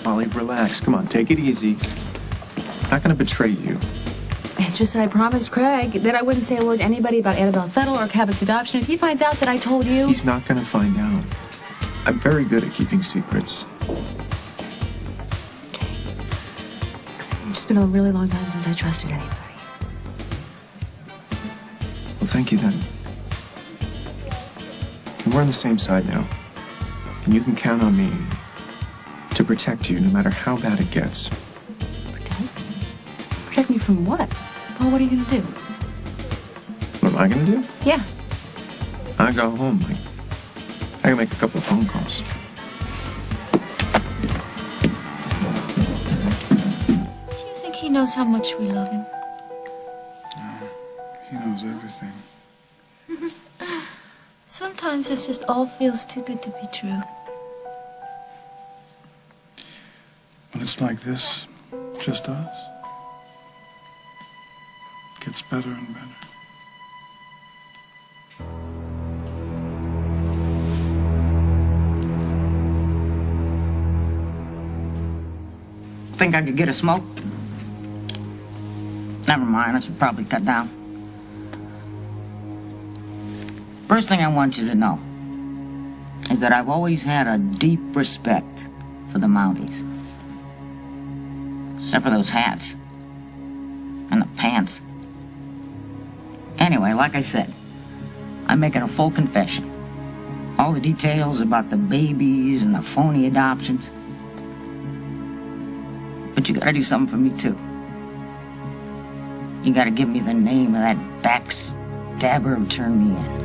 Molly, relax. Come on, take it easy. I'm not gonna betray you. It's just that I promised Craig that I wouldn't say a word to anybody about ATWT or Cabot's adoption. If he finds out that I told you... He's not gonna find out. I'm very good at keeping secrets. Okay. It's just been a really long time since I trusted anybody. Well, thank you then. And we're on the same side now. And you can count on me to protect you no matter how bad it gets. Protect? Protect me from what? Well, what are you gonna do? What am I gonna do? Yeah. I go home. I can make a couple of phone calls. Do you think he knows how much we love him? He knows everything. Sometimes it just all feels too good to be true. When it's like this, just us, it gets better and better. Think I could get a smoke? Never mind, I should probably cut down. First thing I want you to know is that I've always had a deep respect for the Mounties. Except for those hats. And the pants. Anyway, like I said, I'm making a full confession. All the details about the babies and the phony adoptions. But you gotta do something for me, too. You gotta give me the name of that backstabber who turned me in.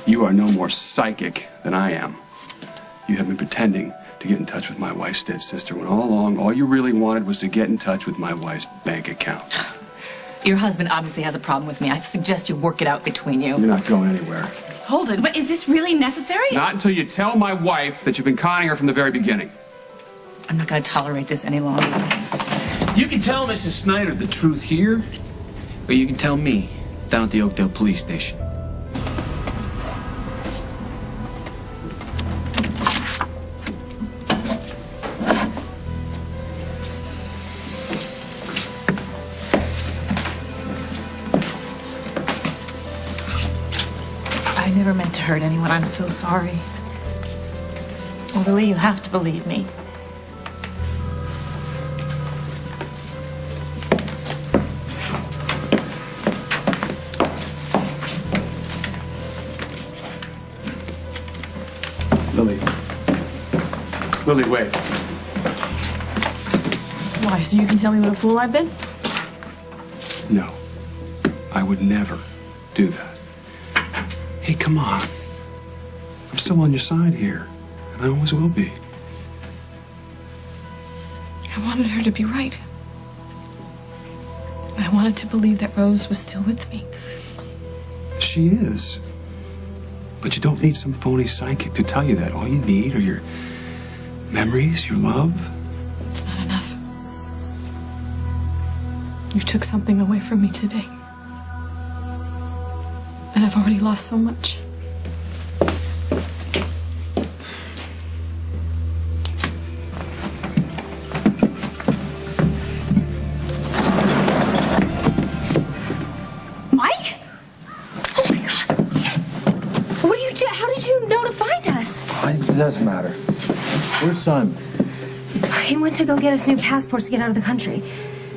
You are no more psychic than I am. You have been pretending to get in touch with my wife's dead sister when all along, all you really wanted was to get in touch with my wife's bank account. Your husband obviously has a problem with me. I suggest you work it out between you. You're not going anywhere. Hold it. But is this really necessary? Not until you tell my wife that you've been conning her from the very beginning. I'm not going to tolerate this any longer. You can tell Mrs. Snyder the truth here, or you can tell me down at the Oakdale police station. I never meant to hurt anyone. I'm so sorry. Well, Lily, you have to believe me. Lily. Lily, wait. Why, so you can tell me what a fool I've been? No. I would never do that. Hey, come on. I'm still on your side here, and I always will be. I wanted her to be right. I wanted to believe that Rose was still with me. She is. But you don't need some phony psychic to tell you that. All you need are your memories, your love. It's not enough. You took something away from me today. And I've already lost so much. Mike? Oh my God. What did you do? How did you know to find us? It doesn't matter. Where's Simon? He went to go get us new passports to get out of the country.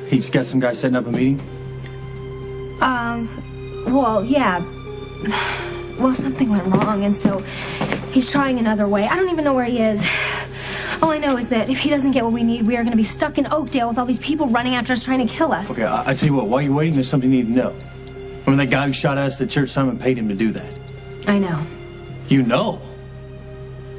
He's got some guy setting up a meeting? Well, yeah. Well, something went wrong, and so he's trying another way. I don't even know where he is. All I know is that if he doesn't get what we need, we are going to be stuck in Oakdale with all these people running after us trying to kill us. Okay, I tell you what, while you're waiting, there's something you need to know. Remember that guy who shot at us at church? Simon paid him to do that. I know. You know?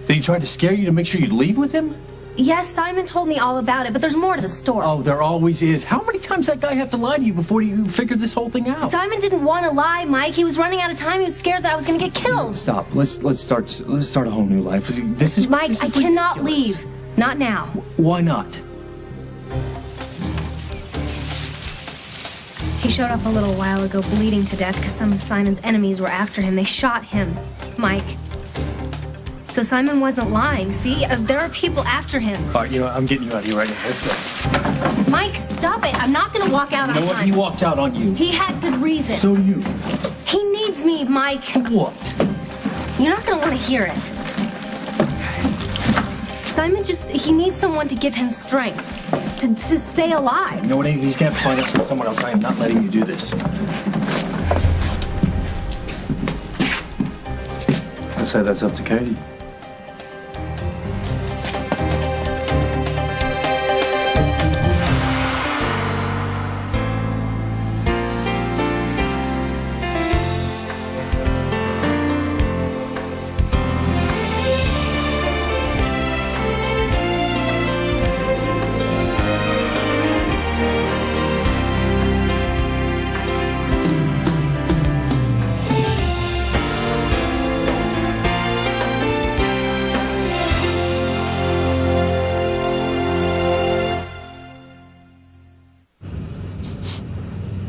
That he tried to scare you to make sure you'd leave with him? Yes, Simon told me all about it, but there's more to the story. Oh, there always is. How many times that guy have to lie to you before you figured this whole thing out? Simon didn't want to lie, Mike. He was running out of time. He was scared that I was going to get killed. Stop. Let's start a whole new life. This is Mike, I cannot ridiculous. leave. Not now. Why not? He showed up a little while ago, bleeding to death because some of Simon's enemies were after him. They shot him, Mike. So Simon wasn't lying. See, there are people after him. All right, you know, I'm getting you out of here right now. Let's go. Mike, stop it. I'm not going to walk out on You know what? He Simon. walked out on you. He had good reason. So do you. He needs me, Mike. What? You're not going to want to hear it. Simon he needs someone to give him strength, to stay alive. You know what, Amy? He's going to find out from someone else. I am not letting you do this. I'd say that's up to Katie.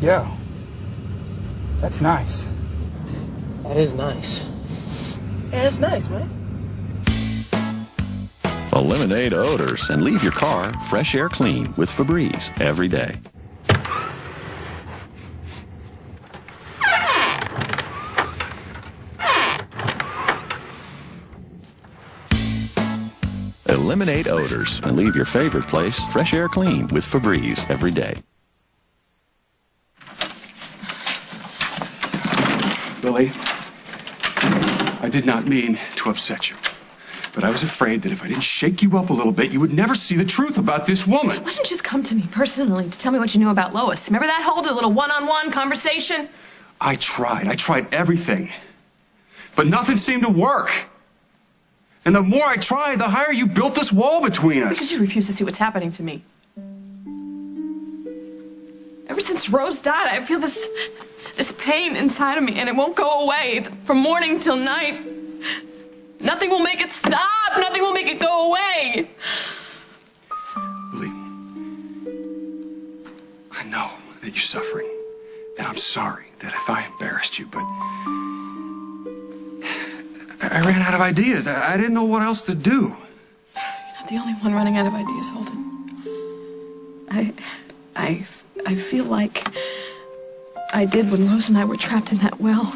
Yo, that's nice. That is nice. Yeah, it's nice, man. Eliminate odors and leave your car fresh air clean with Febreze every day. Eliminate odors and leave your favorite place fresh air clean with Febreze every day. Lily, I did not mean to upset you, but I was afraid that if I didn't shake you up a little bit, you would never see the truth about this woman. Why didn't you just come to me personally to tell me what you knew about Lois? Remember that whole little one-on-one conversation? I tried everything, but nothing seemed to work. And the more I tried, the higher you built this wall between us. Because you refuse to see what's happening to me. Ever since Rose died, I feel this pain inside of me, and it won't go away from morning till night. Nothing will make it stop. Nothing will make it go away. Lily, I know that you're suffering, and I'm sorry that if I embarrassed you, but I ran out of ideas. I didn't know what else to do. You're not the only one running out of ideas, Holden. I feel like I did when Rose and I were trapped in that well.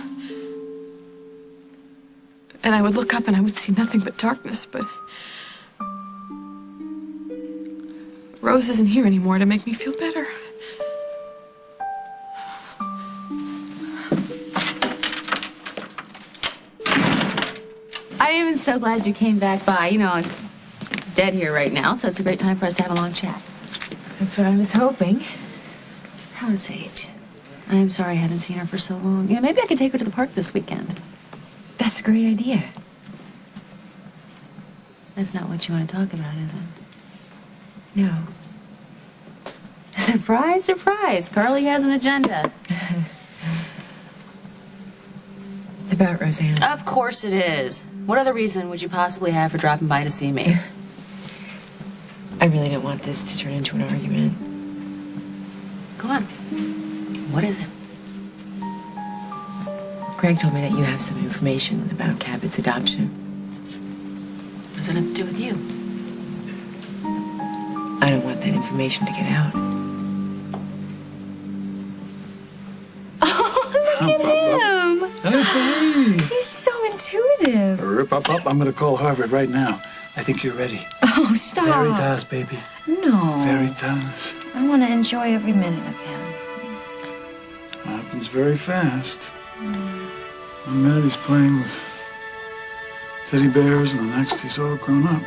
And I would look up and I would see nothing but darkness, but Rose isn't here anymore to make me feel better. I am even so glad you came back by. You know, it's dead here right now, so it's a great time for us to have a long chat. That's what I was hoping. How's Sage? I am sorry I haven't seen her for so long. You know, maybe I could take her to the park this weekend. That's a great idea. That's not what you want to talk about, is it? No. Surprise, surprise. Carly has an agenda. It's about Roseanne. Of course it is. What other reason would you possibly have for dropping by to see me? I really don't want this to turn into an argument. Go on. What is it? Craig told me that you have some information about Cabot's adoption. What does that have to do with you? I don't want that information to get out. Oh, look at him! He's so intuitive. Up. I'm going to call Harvard right now. I think you're ready. Oh, stop. Veritas, baby. No. Veritas. I want to enjoy every minute of him. Happens very fast. One minute he's playing with teddy bears, and the next he's all grown up.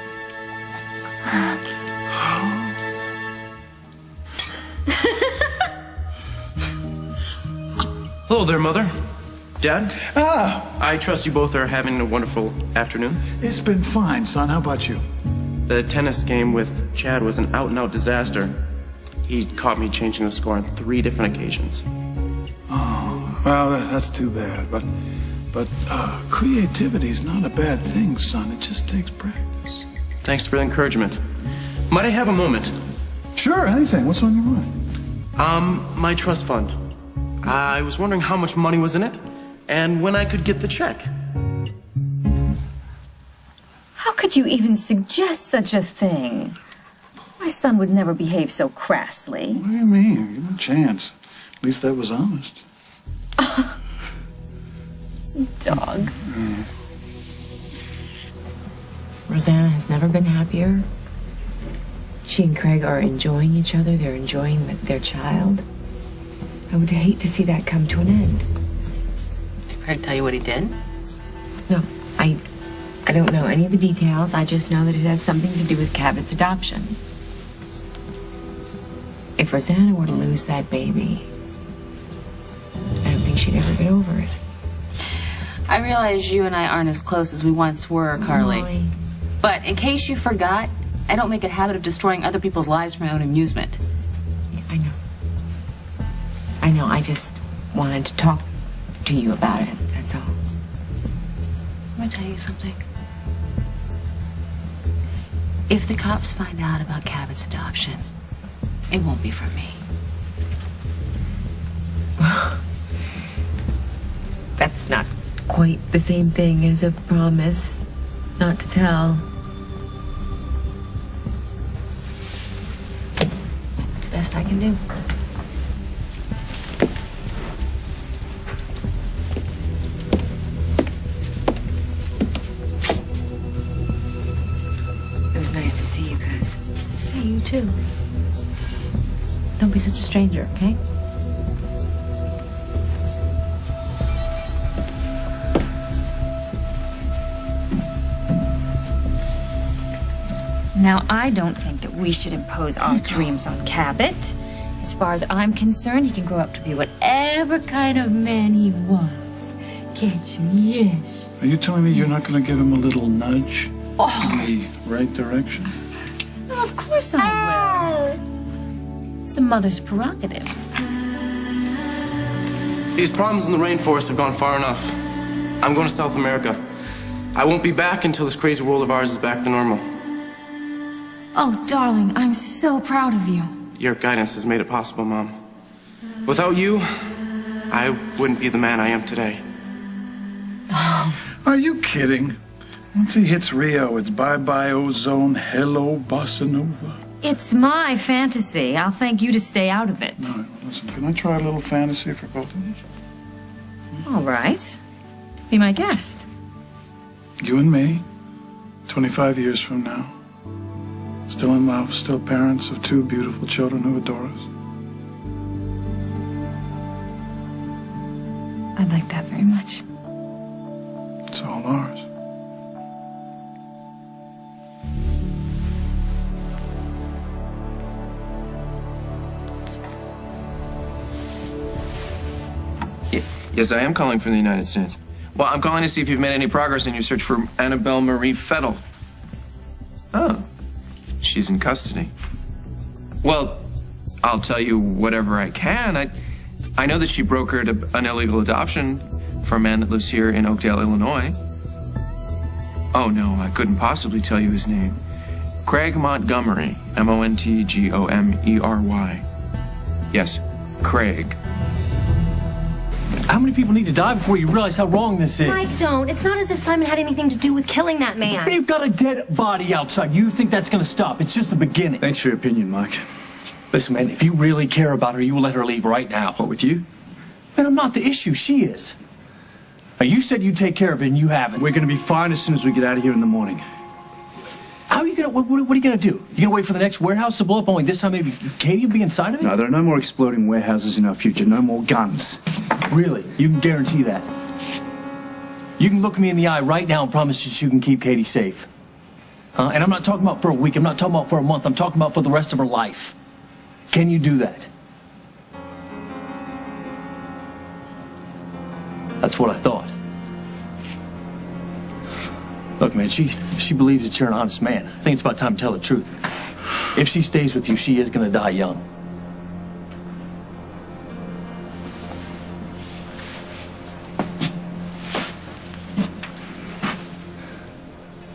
Hello there, Mother. Dad? Ah! I trust you both are having a wonderful afternoon. It's been fine, son. How about you? The tennis game with Chad was an out-and-out disaster. He caught me changing the score on 3 different occasions. Oh, well, that's too bad. But creativity's not a bad thing, son. It just takes practice. Thanks for the encouragement. Might I have a moment? Sure, anything. What's on your mind? My trust fund. I was wondering how much money was in it, and when I could get the check. could you even suggest such a thing? My son would never behave so crassly. What do you mean? Give him a chance. At least that was honest. Dog. Rosanna has never been happier. She and Craig are enjoying each other. They're enjoying their child. I would hate to see that come to an end. Did Craig tell you what he did? No, I don't know any of the details. I just know that it has something to do with Cabot's adoption. If Rosanna were to lose that baby, I don't think she'd ever get over it. I realize you and I aren't as close as we once were, Carly. Molly. But in case you forgot, I don't make a habit of destroying other people's lives for my own amusement. Yeah, I know. I know. I just wanted to talk to you about it. That's all. Let me tell you something. If the cops find out about Cabot's adoption, it won't be from me. That's not quite the same thing as a promise not to tell. It's the best I can do. It was nice to see you guys. Hey, you too. Don't be such a stranger, okay? Now, I don't think that we should impose our dreams on Cabot. As far as I'm concerned, he can grow up to be whatever kind of man he wants. Can't you? Yes. Are you telling me you're not going to give him a little nudge in the right direction? Well, of course I will. It's a mother's prerogative. These problems in the rainforest have gone far enough. I'm going to South America. I won't be back until this crazy world of ours is back to normal. Oh, darling, I'm so proud of you. Your guidance has made it possible, Mom. Without you, I wouldn't be the man I am today. Are you kidding? Once he hits Rio, it's bye-bye ozone, hello bossa nova. It's my fantasy. I'll thank you to stay out of it. No, listen, can I try a little fantasy for both of us? All right. Be my guest. You and me, 25 years from now. Still in love, still parents of 2 beautiful children who adore us. I'd like that very much. It's all ours. Yes, I am calling from the United States. Well, I'm calling to see if you've made any progress in your search for Annabelle Marie Fettel. Oh, she's in custody. Well, I'll tell you whatever I can. I know that she brokered an illegal adoption for a man that lives here in Oakdale, Illinois. Oh, no, I couldn't possibly tell you his name. Craig Montgomery, Montgomery. Yes, Craig. How many people need to die before you realize how wrong this is? Mike, don't. It's not as if Simon had anything to do with killing that man. You've got a dead body outside. You think that's going to stop? It's just the beginning. Thanks for your opinion, Mike. Listen, man, if you really care about her, you will let her leave right now. What, with you? Man, I'm not the issue. She is. Now, you said you'd take care of it, and you haven't. We're going to be fine as soon as we get out of here in the morning. How are you going to... What are you going to do? You going to wait for the next warehouse to blow up, only this time maybe Katie will be inside of it? No, there are no more exploding warehouses in our future. No more guns. Really? You can guarantee that? You can look me in the eye right now and promise that you can keep Katie safe. Huh? And I'm not talking about for a week. I'm not talking about for a month. I'm talking about for the rest of her life. Can you do that? That's what I thought. Look, man, she believes that you're an honest man. I think it's about time to tell the truth. If she stays with you, she is going to die young.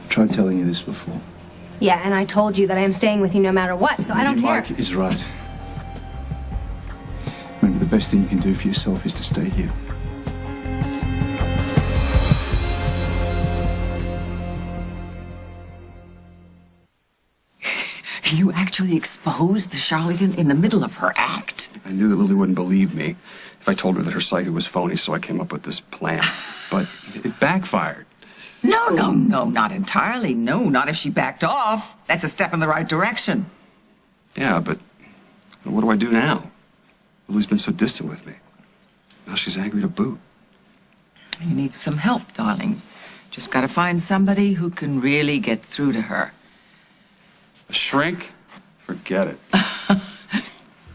I've tried telling you this before. Yeah, and I told you that I am staying with you no matter what, so I don't care. Mike is right. Maybe the best thing you can do for yourself is to stay here. You actually exposed the charlatan in the middle of her act? I knew that Lily wouldn't believe me if I told her that her psyche was phony, so I came up with this plan. But it backfired. No, not entirely. No, not if she backed off. That's a step in the right direction. Yeah, but what do I do now? Lily's been so distant with me. Now she's angry to boot. You need some help, darling. Just gotta find somebody who can really get through to her. A shrink? Forget it.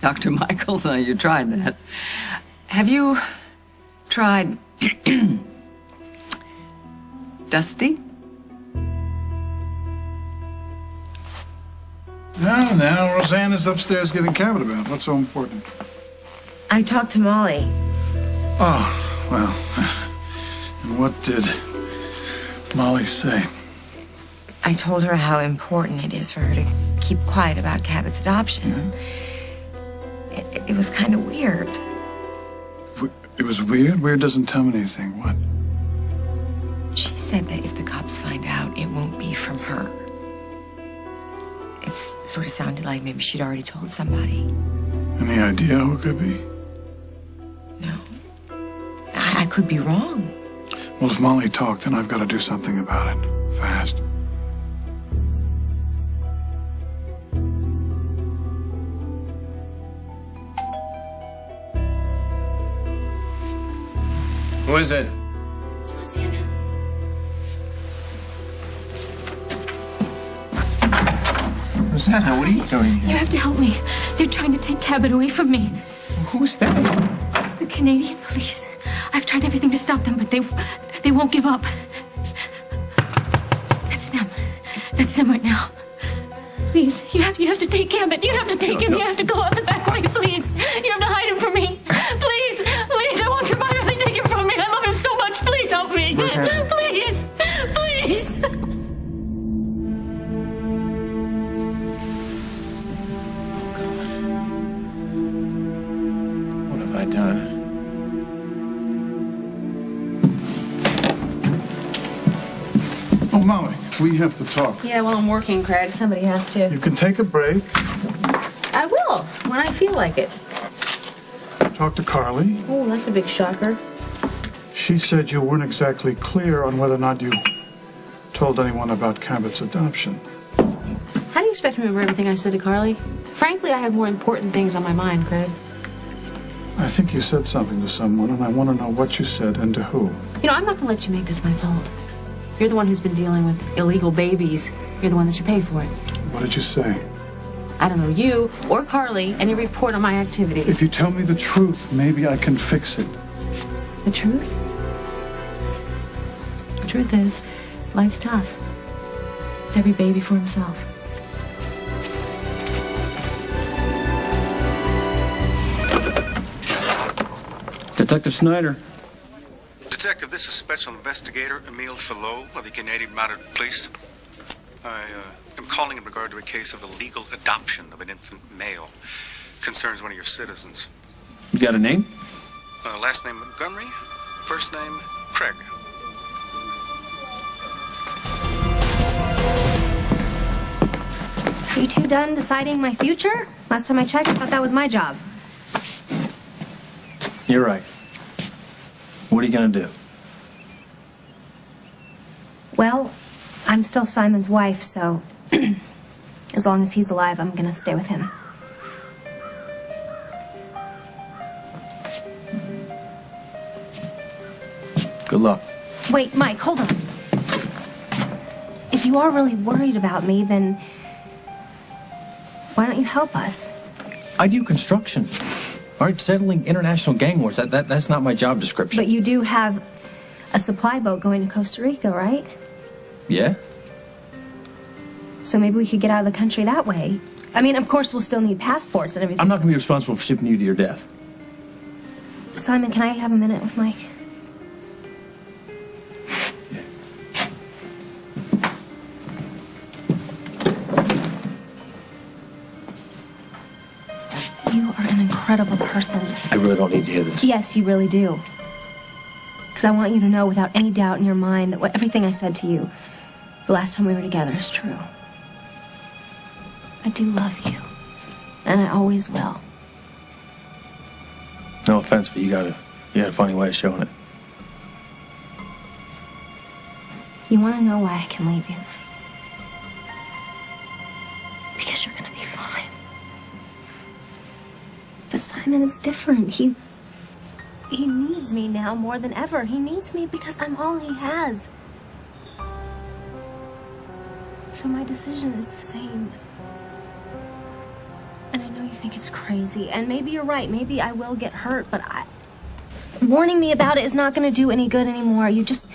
Dr. Michaels, you tried that. Have you tried Dusty? Now, Roseanne is upstairs getting Cabot about. What's so important? I talked to Molly. Oh, well. And what did Molly say? I told her how important it is for her to keep quiet about Cabot's adoption. It was kind of weird. It was weird? Weird doesn't tell me anything. What? She said that if the cops find out, it won't be from her. It sort of sounded like maybe she'd already told somebody. Any idea who it could be? No. I could be wrong. Well, if Molly talked, then I've got to do something about it. Fast. Who is it? It's Rosanna. Rosanna, what are you doing here? You have to help me. They're trying to take Cabot away from me. Who's that? The Canadian police. I've tried everything to stop them, but they won't give up. That's them. That's them right now. Please, you have to take Cabot. You have to take him. No. You have to go out the back way, please. You have to hide him from me. Please, I want your mother to take him from me. I love him so much. Please help me. Rosanna. Please, please. What have I done? Oh, Molly, we have to talk. Yeah, well, I'm working, Craig. Somebody has to. You can take a break, I will, when I feel like it. talk to Carly. Oh, that's a big shocker. She said you weren't exactly clear on whether or not you told anyone about Cabot's adoption. How do you expect me to remember everything I said to Carly? Frankly, I have more important things on my mind, Craig. I think you said something to someone, and I want to know what you said and to who. You know, I'm not going to let you make this my fault. You're the one who's been dealing with illegal babies. You're the one that should pay for it. What did you say? I don't know you or Carly any report on my activities. If you tell me the truth, maybe I can fix it. The truth? The truth is, life's tough. It's every baby for himself. Detective Snyder. Detective, this is Special Investigator Emile Fillot of the Canadian Mounted Police. I am calling in regard to a case of illegal adoption of an infant male. Concerns one of your citizens. You got a name? Last name Montgomery, first name Craig. Are you two done deciding my future? Last time I checked, I thought that was my job. You're right. What are you gonna do? Well, I'm still Simon's wife, so as long as he's alive, I'm gonna stay with him. Good luck. Wait, Mike, hold on. If you are really worried about me, then why don't you help us? I do construction. All right, settling international gang wars, that's not my job description. But you do have a supply boat going to Costa Rica, right? Yeah? So maybe we could get out of the country that way. I mean, of course, we'll still need passports and everything. I'm not gonna be responsible for shipping you to your death. Simon, can I have a minute with Mike? You are an incredible person. I really don't need to hear this. Yes, you really do. Because I want you to know without any doubt in your mind that everything I said to you the last time we were together is true. I do love you. And I always will. No offense, but you got a funny way of showing it. You want to know why I can leave you? Because you're gonna be fine. But Simon is different. He needs me now more than ever. He needs me because I'm all he has. So my decision is the same. And I know you think it's crazy, and maybe you're right. Maybe I will get hurt, but warning me about it is not going to do any good anymore. You just...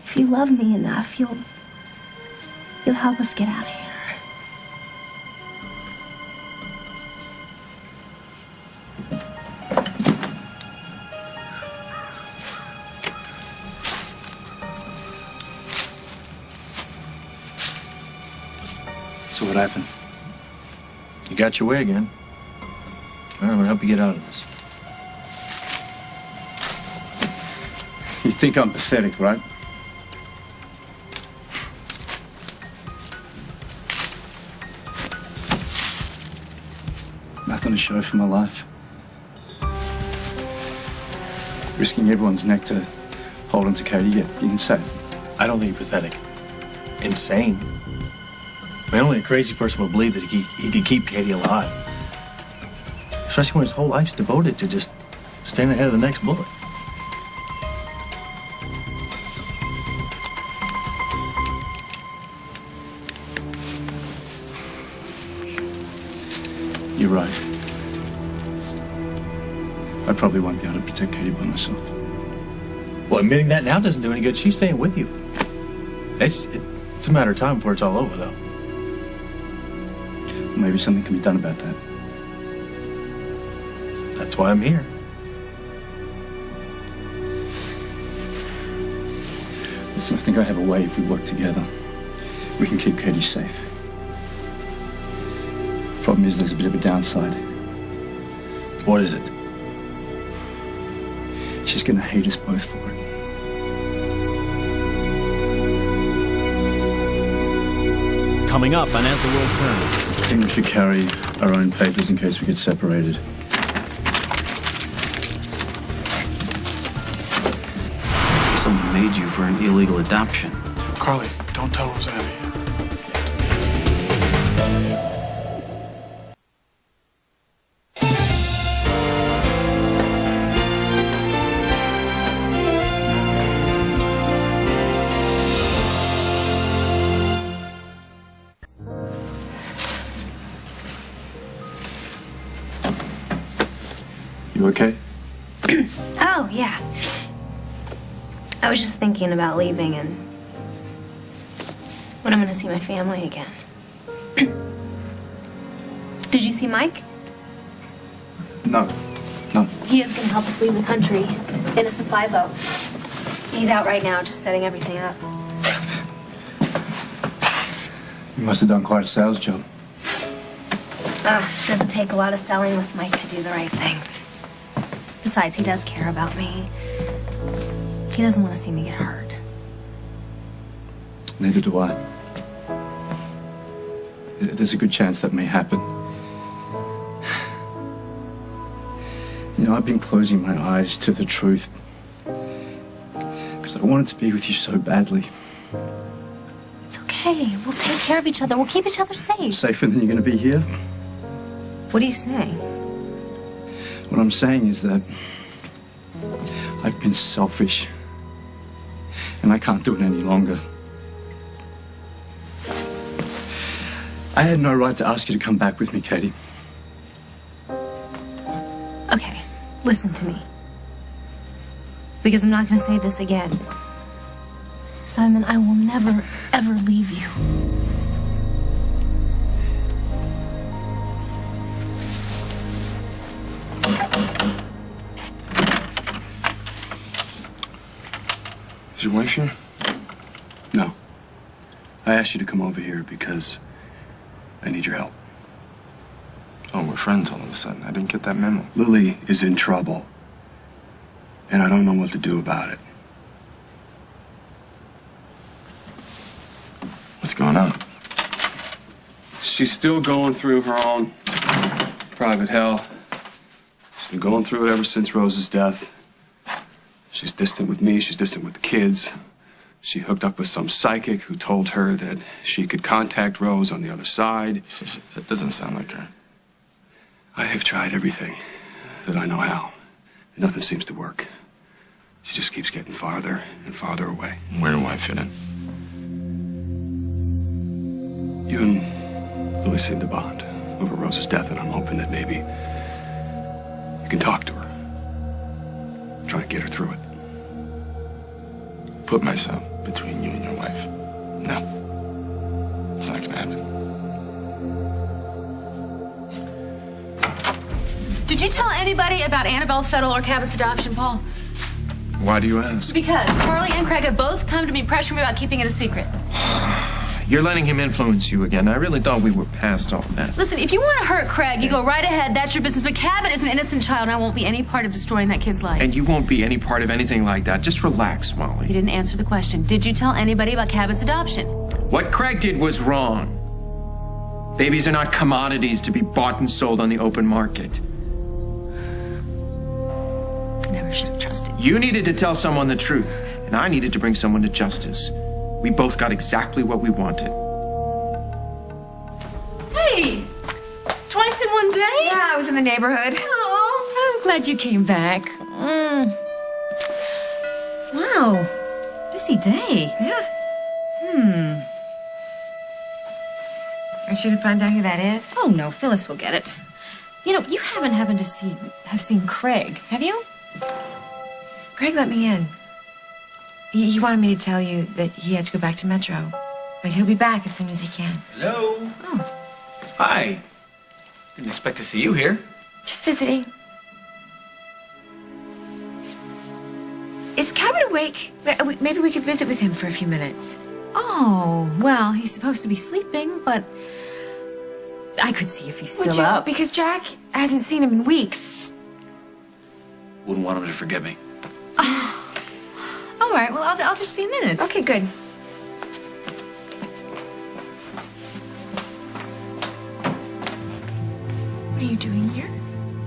If you love me enough, you'll help us get out of here. So what happened? You got your way again. All right, I'm gonna help you get out of this. You think I'm pathetic, right? Nothing to show for my life. Risking everyone's neck to hold on to Katie, yeah, you can say it. I don't think you're pathetic. Insane. I mean, only a crazy person would believe that he could keep Katie alive. Especially when his whole life's devoted to just staying ahead of the next bullet. You're right. I probably won't be able to protect Katie by myself. Well, admitting that now doesn't do any good. She's staying with you. It's a matter of time before it's all over, though. Maybe something can be done about that. That's why I'm here. Listen, I think I have a way if we work together. We can keep Katie safe. Problem is, there's a bit of a downside. What is it? She's gonna hate us both for it. Coming up on As the World Turns. I think we should carry our own papers in case we get separated. Someone made you for an illegal adoption. Carly, don't tell Rosanna. You okay? Oh, yeah. I was just thinking about leaving and when I'm going to see my family again. Did you see Mike? No. He is going to help us leave the country in a supply boat. He's out right now, just setting everything up. You must have done quite a sales job. Doesn't take a lot of selling with Mike to do the right thing. Besides, he does care about me. He doesn't want to see me get hurt. Neither do I. There's a good chance that may happen. You know, I've been closing my eyes to the truth because I wanted to be with you so badly. It's okay. We'll take care of each other. We'll keep each other safe. Safer than you're going to be here? What are you saying? What I'm saying is that I've been selfish and I can't do it any longer. I had no right to ask you to come back with me, Katie. Okay, listen to me. Because I'm not going to say this again. Simon, I will never, ever leave you. Is your wife here? No. I asked you to come over here because I need your help. Oh, we're friends all of a sudden. I didn't get that memo. Lily is in trouble, and I don't know what to do about it. What's going on? she's still going through her own private hell. She's been going through it ever since Rose's death. She's distant with me. She's distant with the kids. She hooked up with some psychic who told her that she could contact Rose on the other side. That doesn't sound like her. I have tried everything that I know how. And nothing seems to work. She just keeps getting farther and farther away. Where do I fit in? You and Lily seem to bond over Rose's death, and I'm hoping that maybe you can talk to her. Try and get her through it. Put myself between you and your wife. No. It's not gonna happen. Did you tell anybody about Annabelle Fettle or Cabot's adoption, Paul? Why do you ask? Because Carly and Craig have both come to me pressuring me about keeping it a secret. You're letting him influence you again. I really thought we were past all that. Listen, if you want to hurt Craig, you go right ahead. That's your business. But Cabot is an innocent child, and I won't be any part of destroying that kid's life. And you won't be any part of anything like that. Just relax, Molly. You didn't answer the question. Did you tell anybody about Cabot's adoption? What Craig did was wrong. Babies are not commodities to be bought and sold on the open market. I never should have trusted you. You needed to tell someone the truth, and I needed to bring someone to justice. We both got exactly what we wanted. Hey! Twice in one day? Yeah, I was in the neighborhood. Oh, I'm glad you came back. Wow. Busy day. Yeah. I shouldn't find out who that is. Oh, no, Phyllis will get it. You know, you haven't happened to have seen Craig, have you? Craig let me in. He wanted me to tell you that he had to go back to Metro. But he'll be back as soon as he can. Hello. Oh, Hi. Didn't expect to see you here. just visiting. Is Cabot awake? Maybe we could visit with him for a few minutes. Oh, well, he's supposed to be sleeping, but I could see if he's still Would you? up. Because Jack hasn't seen him in weeks. Wouldn't want him to forget me. All right, well, I'll just be a minute. Okay, good. What are you doing here?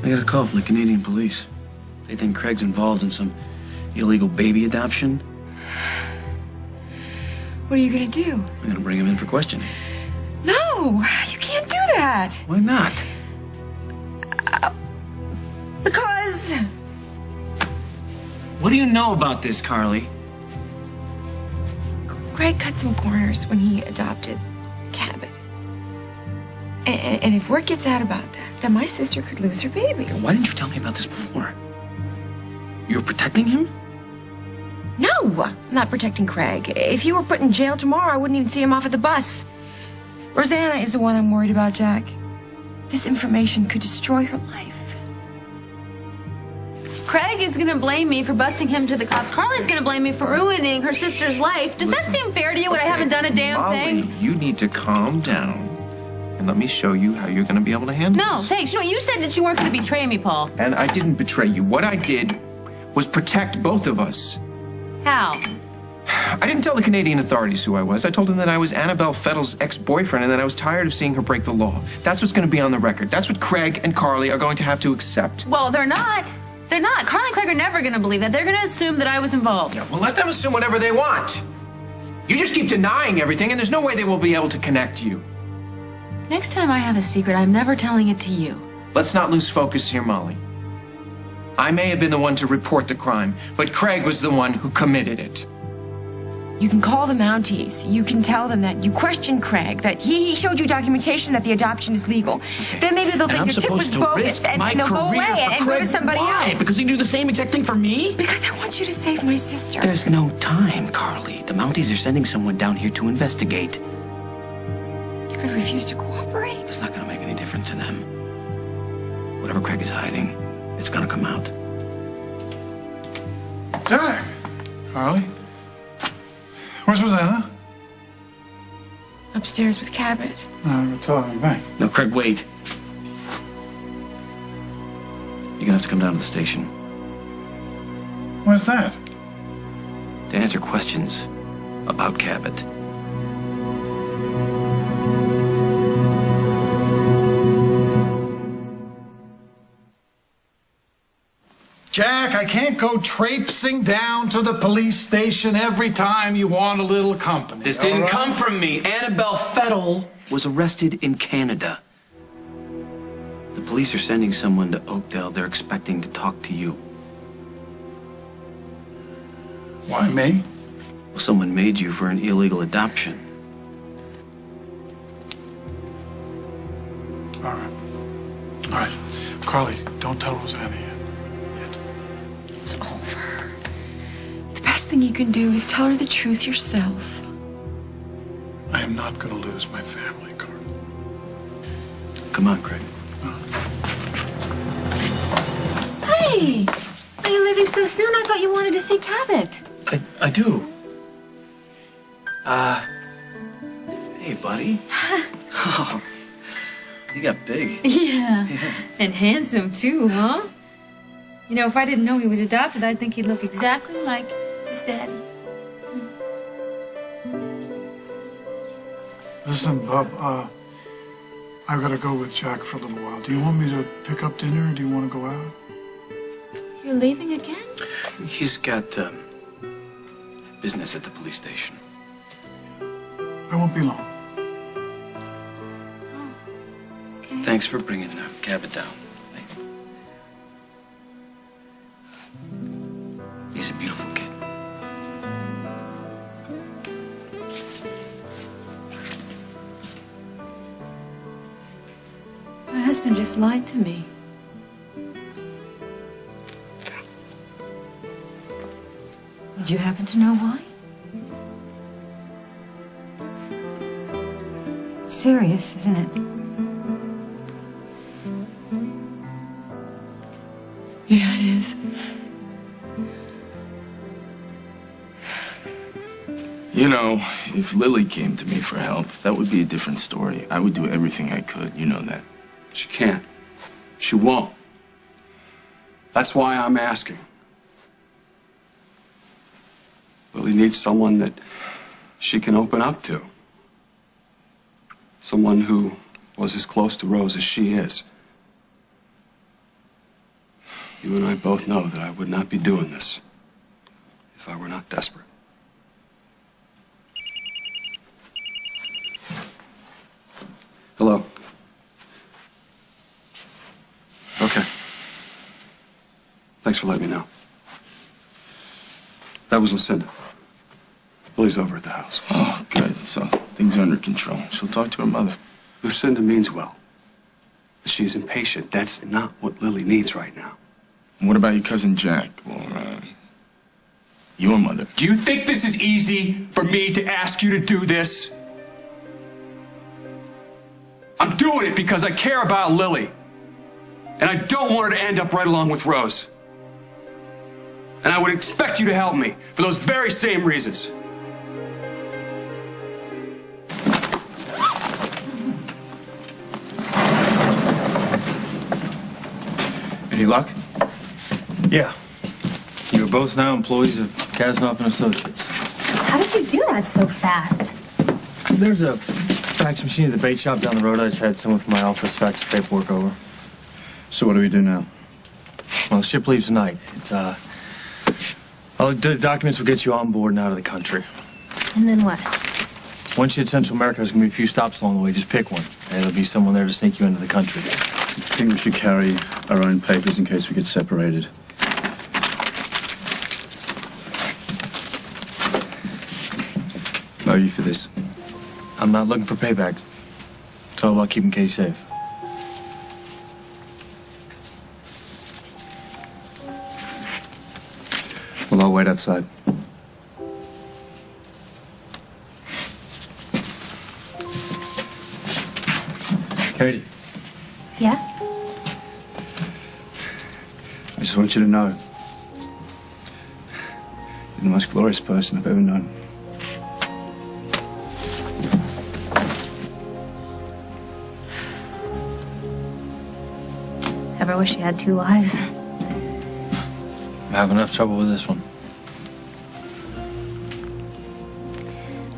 I got a call from the Canadian police. They think Craig's involved in some illegal baby adoption. What are you gonna do? I'm gonna bring him in for questioning. No, you can't do that. Why not? Because What do you know about this, Carly? Craig cut some corners when he adopted Cabot. And if word gets out about that, then my sister could lose her baby. Why didn't you tell me about this before? You're protecting him? No, I'm not protecting Craig. If he were put in jail tomorrow, I wouldn't even see him off at the bus. Rosanna is the one I'm worried about, Jack. This information could destroy her life. Craig is gonna blame me for busting him to the cops. Carly's gonna blame me for ruining her sister's life. Does that seem fair to you when I haven't done a damn Molly, thing? you need to calm down and let me show you how you're going to be able to handle No, this. thanks. You know, you said that you weren't gonna betray me, Paul. And I didn't betray you. What I did was protect both of us. How? I didn't tell the Canadian authorities who I was. I told them that I was Annabelle Fettle's ex-boyfriend and that I was tired of seeing her break the law. That's what's going to be on the record. That's what Craig and Carly are going to have to accept. Well, they're not. They're not. Carly and Craig are never gonna believe that. They're gonna assume that I was involved. Yeah, well, let them assume whatever they want. You just keep denying everything, and there's no way they will be able to connect you. Next time I have a secret, I'm never telling it to you. Let's not lose focus here, Molly. I may have been the one to report the crime, but Craig was the one who committed it. You can call the Mounties. You can tell them that you questioned Craig, that he showed you documentation that the adoption is legal. Then maybe they'll And think I'm your tip was supposed to bogus risk and my they'll go away career for and go to Craig. somebody Why? else. Because he do the same exact thing for me? Because I want you to save my sister. There's no time, Carly. The Mounties are sending someone down here to investigate. You could refuse to cooperate. It's not going to make any difference to them. Whatever Craig is hiding, it's going to come out. Jack! Carly? Where's Rosanna? Upstairs with Cabot. We're talking back. No, Craig, wait. You're going to have to come down to the station Where's that? to answer questions about Cabot. Jack, I can't go traipsing down to the police station every time you want a little company. This didn't come from me. Annabelle Fettel was arrested in Canada. The police are sending someone to Oakdale. They're expecting to talk to you. Why me? Well, someone made you for an illegal adoption. All right. All right. Carly, don't tell Rosanna yet. It's over. The best thing you can do is tell her the truth yourself. I am not going to lose my family, Carly. Come on, Craig. Hey! Are you leaving so soon? I thought you wanted to see Cabot. I do. Hey, buddy. Oh, you got big. Yeah. And handsome, too, huh? You know, if I didn't know he was adopted, I'd think he'd look exactly like his daddy. Listen, Bub, I've got to go with Jack for a little while. Do you want me to pick up dinner or do you want to go out? You're leaving again? He's got business at the police station. I won't be long. Okay. Thanks for bringing Cabot down. He's a beautiful kid. My husband just lied to me. Did you happen to know why? It's serious, isn't it? Yeah, it is. You know, if Lily came to me for help, that would be a different story. I would do everything I could. You know that. She can't. She won't. That's why I'm asking. Lily needs someone that she can open up to. Someone who was as close to Rose as she is. You and I both know that I would not be doing this if I were not desperate. Hello. Okay. Thanks for letting me know. That was Lucinda. Lily's over at the house. Oh, good. So things are under control. She'll talk to her mother. Lucinda means well. But she's impatient. That's not what Lily needs right now. What about your cousin Jack or your mother? Do you think this is easy for me to ask you to do this? I'm doing it because I care about Lily. And I don't want her to end up right along with Rose. And I would expect you to help me for those very same reasons. Any luck? Yeah. You're both now employees of Kasnoff and Associates. How did you do that so fast? There's a fax machine at the bait shop down the road. I just had someone from my office fax the paperwork over. So what do we do now? Well, the ship leaves tonight. It's, all the documents will get you on board and out of the country. And then what? Once you hit Central America, there's going to be a few stops along the way. Just pick one. And there'll be someone there to sneak you into the country. I think we should carry our own papers in case we get separated. How are you for this? I'm not looking for payback. It's all about keeping Katie safe. Well, I'll wait outside. Katie, Yeah? I just want you to know you're the most glorious person I've ever known. Ever wish you had two lives? I have enough trouble with this one.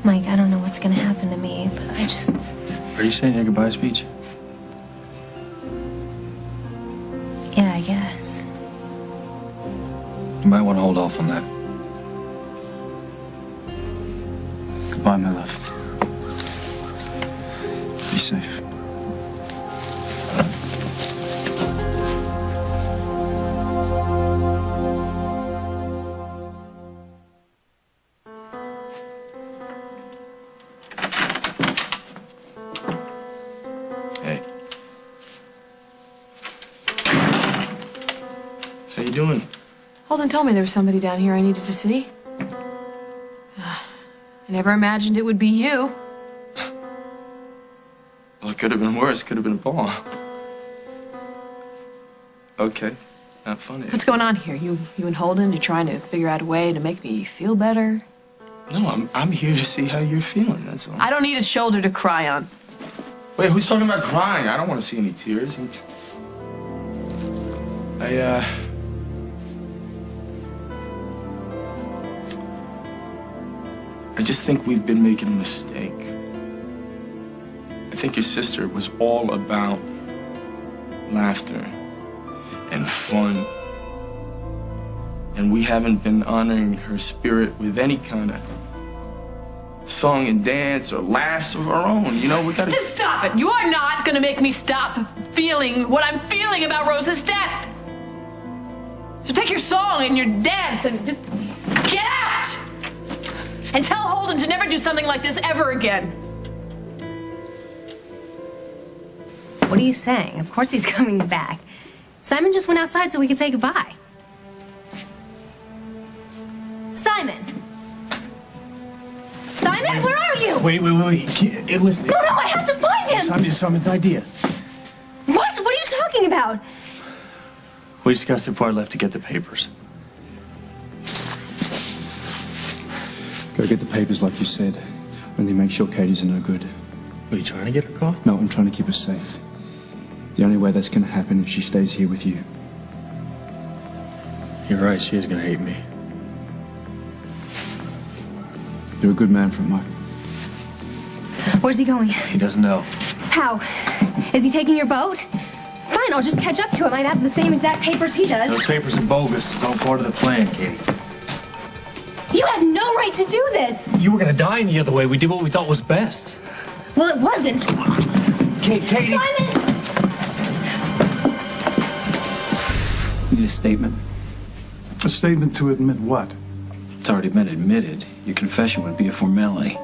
Mike, I don't know what's gonna happen to me, but I just... Are you saying your goodbye speech? Yeah, I guess. might want to hold off on that. Goodbye, my love. Be safe. Hey. How you doing? Holden told me there was somebody down here I needed to see. I never imagined it would be you. Well, it could have been worse. Could have been Paul. Okay. Not funny. What's going on here? You and Holden, you're trying to figure out a way to make me feel better? No, I'm here to see how you're feeling, that's all. I don't need a shoulder to cry on. Wait, who's talking about crying? I don't want to see any tears. I just think we've been making a mistake. I think your sister was all about laughter and fun. And we haven't been honoring her spirit with any kind of song and dance or laughs of our own. You know, we gotta... Just stop it! You are not gonna make me stop feeling what I'm feeling about Rose's death! So take your song and your dance and just get out! And tell Holden to never do something like this ever again. What are you saying? Of course he's coming back. Simon just went outside so we could say goodbye. Simon! Simon, where are you? Wait. Listen. No, I have to find him! Simon's idea. What? What are you talking about? We just got so far left to get the papers. Go get the papers like you said. Only make sure Katie's no good. Are you trying to get her car? No, I'm trying to keep her safe. The only way that's going to happen if she stays here with you. You're right, she is going to hate me. You're a good man for it, Mike. Where's he going? He doesn't know. How? Is he taking your boat? Fine, I'll just catch up to him. I have the same exact papers he does. Those papers are bogus. It's all part of the plan, Katie. You had no right to do this! You were going to die any other way. We did what we thought was best. Well, it wasn't. Katie! Simon! You need a statement. A statement to admit what? It's already been admitted. Your confession would be a formality.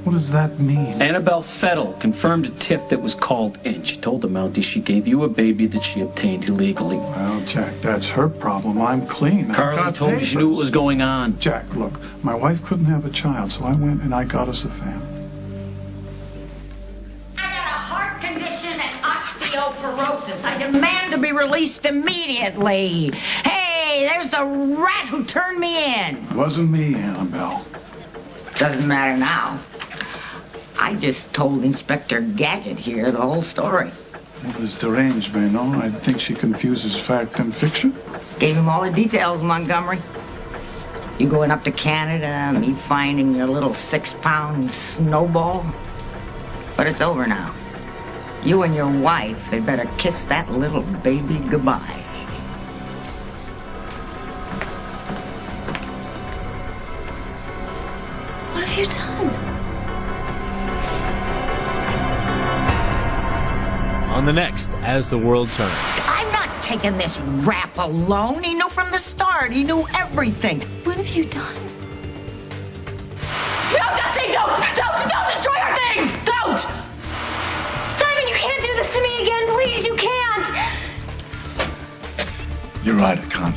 What does that mean? Annabelle Fettel confirmed a tip that was called in. She told the Mounties she gave you a baby that she obtained illegally. Well, Jack, that's her problem. I'm clean. Carly told me she knew what was going on. Jack, look, my wife couldn't have a child, so I went and I got us a family. I got a heart condition and osteoporosis. I demand to be released immediately. Hey, there's the rat who turned me in. It wasn't me, Annabelle. Doesn't matter now. I just told Inspector Gadget here the whole story. Well, it's deranged, Beno. I think she confuses fact and fiction. Gave him all the details, Montgomery. You going up to Canada, me finding your little 6-pound snowball. But it's over now. You and your wife had better kiss that little baby goodbye. What have you done? On the next, As the World Turns. I'm not taking this rap alone. He knew from the start. He knew everything. What have you done? No, Dusty, don't destroy our things! Don't! Simon, you can't do this to me again, please. You can't. You're right, I can't.